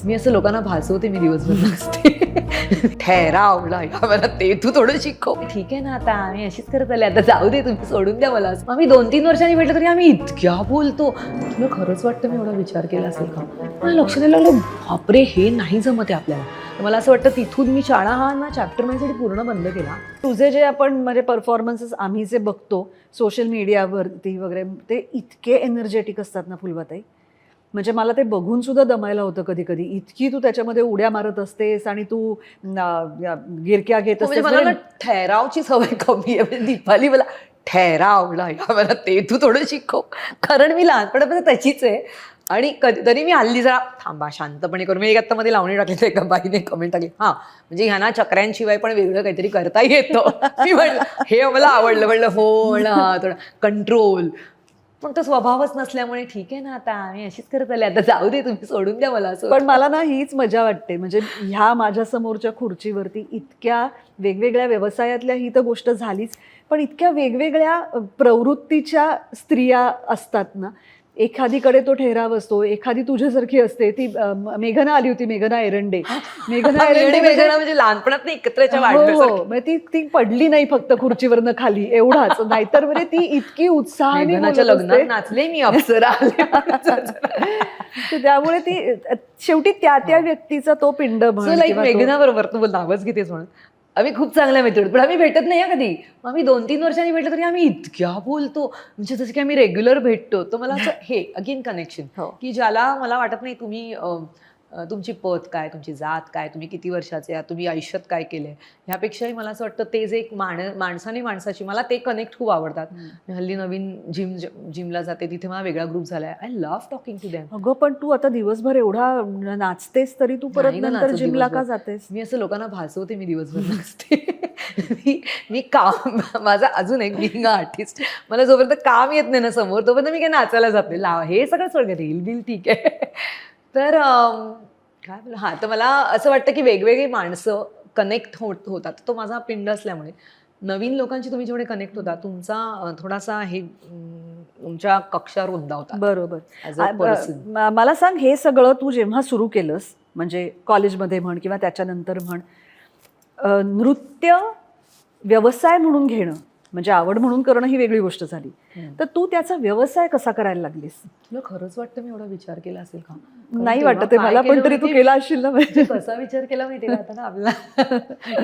मी असं लोकांना भासवते मी दिवसभर नसते. ठहरावला मला ते तू थोडं शिकव. ठीक आहे ना, आता आम्ही अशीच करत आले, आता जाऊ दे, तुम्ही सोडून द्या मला. आम्ही 2-3 वर्षांनी भेटलो तरी आम्ही इतक्या बोलतो. तुला खरंच वाटतं मी एवढा विचार केला असेल का? मला लक्ष द्यायला लागलं, बापरे हे नाही जमत आहे आपल्याला. मला असं वाटतं तिथून मी शाळा हा ना चॅप्टर माझ्यासाठी पूर्ण बंद केला. तुझे जे आपण म्हणजे परफॉर्मन्सेस आम्ही जे बघतो सोशल मीडियावरती वगैरे, ते इतके एनर्जेटिक असतात ना फुलवाताई, म्हणजे मला ते बघून सुद्धा दमायला होतं कधी कधी. इतकी तू त्याच्यामध्ये उड्या मारत असतेस आणि तू गिरक्या घेत म्हणजे असतेस. मला ना ठहरावची सवय कमी आहे. म्हणजे दीपाली मला ठहरावला मला ते तू थोडं शिकव, कारण मी लहानपणापासून त्याचीच आहे. आणि कधीतरी मी हल्ली जरा थांबा शांतपणे करून मी एक आता मध्ये लावणी टाकली तर एका बाईने कमेंट टाकली, हा म्हणजे ह्यांना चक्र्यांशिवाय पण वेगळं काहीतरी करता येतं. मी म्हणलं हे मला आवडलं. म्हणलं हो, म्हणलं हा थोडं कंट्रोल. पण तो स्वभावच नसल्यामुळे ठीक आहे ना, आता आम्ही अशीच करत आले, आता जाऊ दे, तुम्ही सोडून द्या मला. असं पण मला ना हीच मजा वाटते, म्हणजे ह्या माझ्या समोरच्या खुर्चीवरती इतक्या वेगवेगळ्या व्यवसायातल्या ही तर गोष्ट झालीच, पण इतक्या वेगवेगळ्या प्रवृत्तीच्या स्त्रिया असतात ना. एखादीकडे तो ठहराव असतो, एखादी तुझ्यासारखी असते. ती मेघना आली होती, मेघना एरंडे. मेघना एरंडे म्हणजे लहानपणात एकत्रच्या वाढलं. म्हणजे ती पडली नाही फक्त खुर्चीवरनं खाली, एवढाच. नाहीतर म्हणजे ती इतकी उत्साहाने लग्नात नाचले मी, अप्सरा त्यामुळे ती शेवटी त्या त्या व्यक्तीचा तो पिंड लाईक मेघना बरोबर तू नावच घेतेस म्हणून आम्ही खूप चांगल्या मैत्रिणी, पण आम्ही भेटत नाही कधी. आम्ही 2-3 वर्षांनी भेटलो तरी आम्ही इतक्या बोलतो, म्हणजे जसं की आम्ही रेग्युलर भेटतो. तर मला असं हे अगेन कनेक्शन की ज्याला मला वाटत नाही तुम्ही तुमची पत काय, तुमची जात काय, तुम्ही किती वर्षाचे आहात, तुम्ही आयुष्यात काय केलंय, ह्यापेक्षाही मला असं वाटतं ते जे एक माणसाने माणसाची, मला ते कनेक्ट खूप आवडतात. मी हल्ली नवीन जिमला जाते, तिथे मला वेगळा ग्रुप झालाय. I love talking to them. अगं पण तू आता दिवसभर एवढा नाचतेस तरी तू परत नंतर जिमला का जातेस? मी असं लोकांना भासवते मी दिवसभर नसते. मी काम, माझा अजून एक बिंग आर्टिस्ट, मला जोपर्यंत काम येत नाही ना समोर, तोपर्यंत मी काय नाचायला जाते. हे सगळं सोड, रील बिल ठीक आहे. तर काय बोला, हां, तर मला असं वाटतं की वेगवेगळी माणसं कनेक्ट होतात. तो माझा पिंड असल्यामुळे नवीन लोकांशी तुम्ही जेवढे कनेक्ट होता, तुमचा थोडासा हे तुमच्या कक्षा रुंदावतात. बरोबर. मला सांग, हे सगळं तू जेव्हा सुरू केलंस, म्हणजे कॉलेजमध्ये म्हण किंवा त्याच्यानंतर म्हण, नृत्य व्यवसाय म्हणून घेणं, म्हणजे आवड म्हणून करणं ही वेगळी गोष्ट झाली. तर तू त्याचा व्यवसाय कसा करायला लागलीस? तुला खरंच वाटतं मी एवढा विचार केला असेल का? नाही वाटत आहे मला, पण तरी तू केला असशील ना. म्हणजे कसा विचार केला माहिती का? आता ना आपला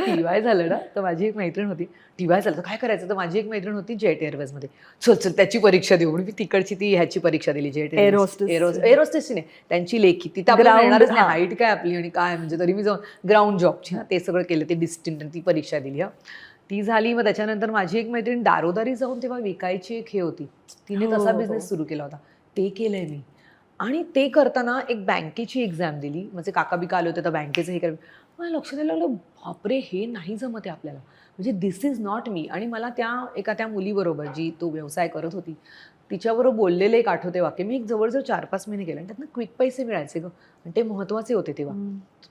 टीवाय झालं ना, तर माझी एक मैत्रीण होती. टीवाय झालं तर काय करायचं, तर माझी एक मैत्रीण होती जेट एअरवेजमध्ये. चल त्याची परीक्षा देऊ म्हणून मी तिकडची ती ह्याची परीक्षा दिली, जेट एअरहोस्टेसची नाही, त्यांची लेखी. तिथं आपल्याला मिळणारच नाही, हाईट काय आपली आणि काय, म्हणजे तरी मी जाऊन ग्राउंड जॉबची ते सगळं केलं, ते डिस्टन्ट, ती परीक्षा दिली. ती झाली. मग त्याच्यानंतर माझी एक मैत्रीण दारोदारी जाऊन तेव्हा विकायची एक हे होती, तिने तसा बिझनेस सुरू केला होता, ते केलंय मी. आणि ते करताना एक बँकेची एक्झाम दिली. माझे काका बिका आले होते तर बँकेचं हे कर, मला लक्ष द्यायला लागलं, बापरे हे नाही जमत आहे आपल्याला, म्हणजे दिस इज नॉट मी. आणि मला त्या मुलीबरोबर जी तो व्यवसाय करत होती तिच्याबरोबर बोललेलं एक आठवते वाक्य, मी एक जवळजवळ 4-5 महिने केलं आणि त्यातनं क्विक पैसे मिळायचे गं, आणि ते महत्त्वाचे होते तेव्हा.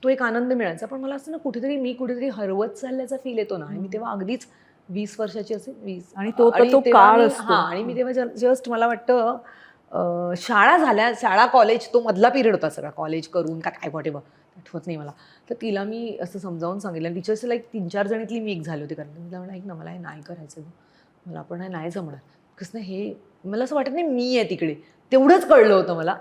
तो एक आनंद मिळायचा. पण मला असं ना कुठेतरी हरवत चालल्याचा फील येतो ना. आणि मी तेव्हा अगदीच 20 वर्षाची असेल, 20. आणि तो काळ असतो. आणि मी तेव्हा जस्ट मला वाटतं शाळा कॉलेज, तो मधला पिरियड होता सगळा, कॉलेज करून काय व्हॉटेवर आठवत नाही मला. तर तिला मी असं समजावून सांगितलं, आणि तिच्याशी लाईक 3-4 जणीतली मी एक झाली होती. कारण तिला म्हणा, ऐक ना, मला हे नाही करायचं, मला पण हे नाही जमणार. कसं नाही, हे मला असं वाटत नाही मी आहे तिकडे, तेवढंच कळलं होतं मला.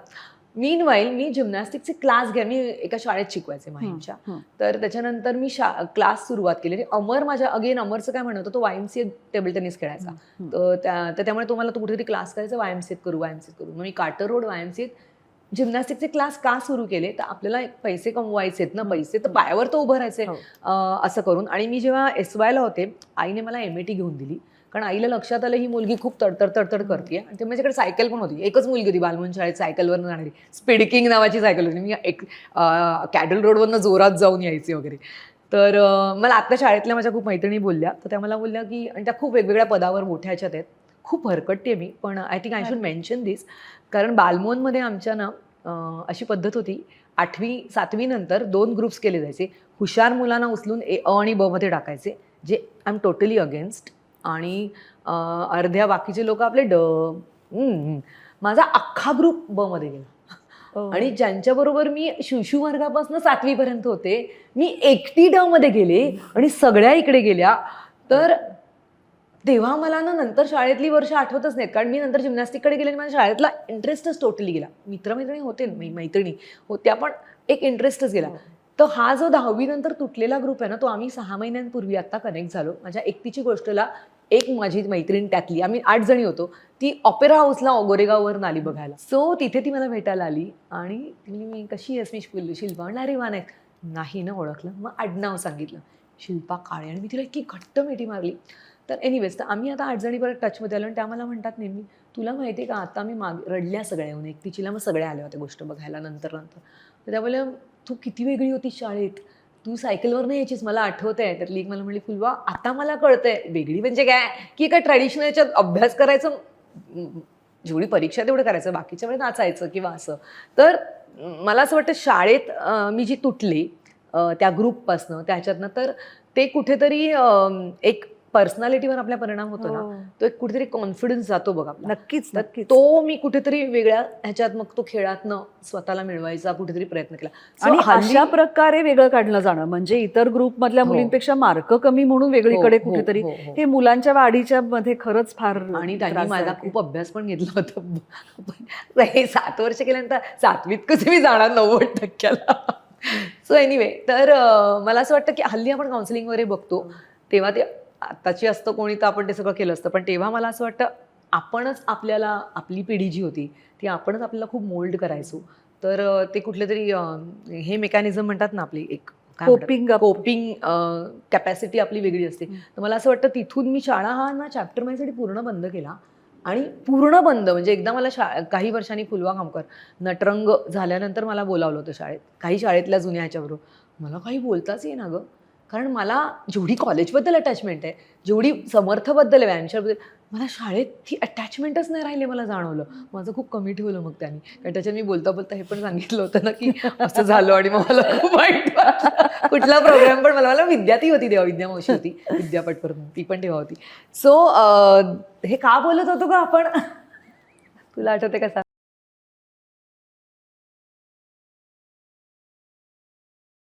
मीनवाईल मी जिम्नॅस्टिकचे क्लास मी एका शाळेत शिकवायचे माहीमच्या. तर त्याच्यानंतर मी क्लास सुरुवात केली. अमरचं काय म्हणत होतं, तो YMCA टेबल टेनिस खेळायचा. तर त्यामुळे तो कुठेतरी क्लास करायचा, YMCAत करू. मग मी कार्टर रोड YMCAत जिम्नॅस्टिकचे क्लास का सुरू केले, तर आपल्याला पैसे कमवायचे आहेत ना, पैसे तर पायावर तर उभं राहायचे असं करून. आणि मी जेव्हा SYला होते, आईने मला MAT घेऊन दिली, कारण आईला लक्षात आलं ही मुलगी खूप तडतड करते. आणि ते माझ्याकडे सायकल पण होती, एकच मुलगी होती बालमन शाळेत सायकलवरनं जाणारी, स्पीड किंग नावाची सायकल होती. मी एक कॅडल रोडवरनं जोरात जाऊन यायचे वगैरे. तर मला आत्ता शाळेतल्या माझ्या खूप मैत्रिणी बोलल्या, तर त्या मला बोलल्या की, आणि त्या खूप वेगवेगळ्या पदावर मोठ्या ह्याच्यात आहेत, खूप हरकटते मी, पण I think I should mention this. कारण बालमोनमध्ये आमच्या ना अशी पद्धत होती, 8वी-7वी नंतर 2 ग्रुप्स केले जायचे. हुशार मुलांना उचलून अ आणि ब मध्ये टाकायचे, जे आय एम टोटली अगेन्स्ट. आणि अर्ध्या बाकीचे लोक आपले माझा अख्खा ग्रुप ब मध्ये गेला. आणि ज्यांच्याबरोबर मी शिशु वर्गापासून 7वी पर्यंत होते, मी एकटी ड मध्ये गेले आणि सगळ्या इकडे गेल्या. तर तेव्हा मला ना नंतर शाळेतली वर्ष आठवतच नाहीत, कारण मी नंतर जिम्नॅस्टिककडे गेले आणि माझ्या शाळेतला इंटरेस्टच टोटली गेला. मित्रमैत्रिणी होते, मैत्रिणी होत्या, पण एक इंटरेस्टच गेला. तर हा जो 10वी नंतर तुटलेला ग्रुप आहे ना, तो आम्ही 6 महिन्यांपूर्वी आता कनेक्ट झालो. माझ्या एकटीची गोष्टला एक माझी मैत्रीण त्यातली, आम्ही 8 जणी होतो, ती ऑपेरा हाऊसला गोरेगाववरून आली बघायला. सो तिथे ती मला भेटायला आली आणि ती म्हणे, मी कशी आहेस? मी शिल्पा. म्हणलं अरे वा, नाही ना ओळखलं. मग आडनाव सांगितलं, शिल्पा काळे. आणि मी तिला इतकी घट्ट मिठी मारली. तर एनिवेज, तर आम्ही आता 8 जणी परत टचमध्ये आलो आणि त्या मला म्हणतात नेहमी, तुला माहिती आहे का, आता मी रडल्या सगळ्या येऊन, एकटीचीला मग सगळ्या आल्या होत्या गोष्ट बघायला नंतर. तर त्या बोलल्या, तू किती वेगळी होतीस शाळेत, तू सायकलवर नाही यायचीस, मला आठवतंय. त्यातली एक मला म्हणली, फुलवा आता मला कळतंय वेगळी म्हणजे काय, की एका ट्रॅडिशनल याच्यात अभ्यास करायचं, जेवढी परीक्षा तेवढं करायचं, बाकीच्या वेळेस नाचायचं किंवा असं. तर मला असं वाटतं शाळेत मी जी तुटले त्या ग्रुपपासनं, त्याच्यातनं, तर ते कुठेतरी एक पर्सनॅलिटीवर आपल्या परिणाम होतो ना, तो एक कुठेतरी कॉन्फिडन्स जातो बघा आपला. नक्कीच नक्कीच. तो मी कुठेतरी वेगळ्या ह्याच्यात मग तो खेळातनं स्वतःला मिळवायचा कुठेतरी प्रयत्न केला. आणि अशा प्रकारे वेगळं काढलं जाणं म्हणजे इतर ग्रुप मधल्या मुलींपेक्षा मार्क कमी म्हणून वेगळीकडे कुठेतरी, हे मुलांच्या वाढीच्या मध्ये खरंच फार. आणि त्यांनी माझा खूप अभ्यास पण घेतला होता. हे 7 वर्ष केल्यानंतर 7वीत कसे मी जाणार 90%. सो एनिवे, तर मला असं वाटतं की हल्ली आपण काउन्सिलिंग वगैरे बघतो, तेव्हा ते आताची असतं कोणी तर आपण ते सगळं केलं असतं, पण तेव्हा मला असं वाटतं आपणच आपल्याला, आपली पिढी जी होती ती आपणच आपल्याला खूप मोल्ड करायचो. तर ते कुठले तरी हे मेकॅनिझम म्हणतात ना आपली, एक कोपिंग कॅपॅसिटी आपली वेगळी असते. तर मला असं वाटतं तिथून मी शाळा हा ना चॅप्टर माझ्यासाठी पूर्ण बंद केला. आणि पूर्ण बंद म्हणजे एकदा मला काही वर्षांनी फुलवा खामकर नटरंग झाल्यानंतर मला बोलावलं होतं शाळेत, काही शाळेतल्या जुन्या ह्याच्याबरोबर. मला काही बोलताच येईना गं, कारण मला जेवढी कॉलेजबद्दल अटॅचमेंट आहे, जेवढी समर्थबद्दल आहे, व्यायामशाळेबद्दल, मला शाळेत ती अटॅचमेंटच नाही राहिली. मला जाणवलं, माझं खूप कमी ठेवलं मग त्यांनी. कारण त्याच्यात मी बोलता बोलता हे पण सांगितलं होतं ना की असं झालं आणि मग मला खूप वाईट वाटलं. कुठला प्रोग्राम पण मला विद्यार्थी होती तेव्हा, विद्यामावशी होती, विद्या पटकर ती पण तेव्हा होती. सो हे का बोलत होतो का आपण, तुला आठवते का?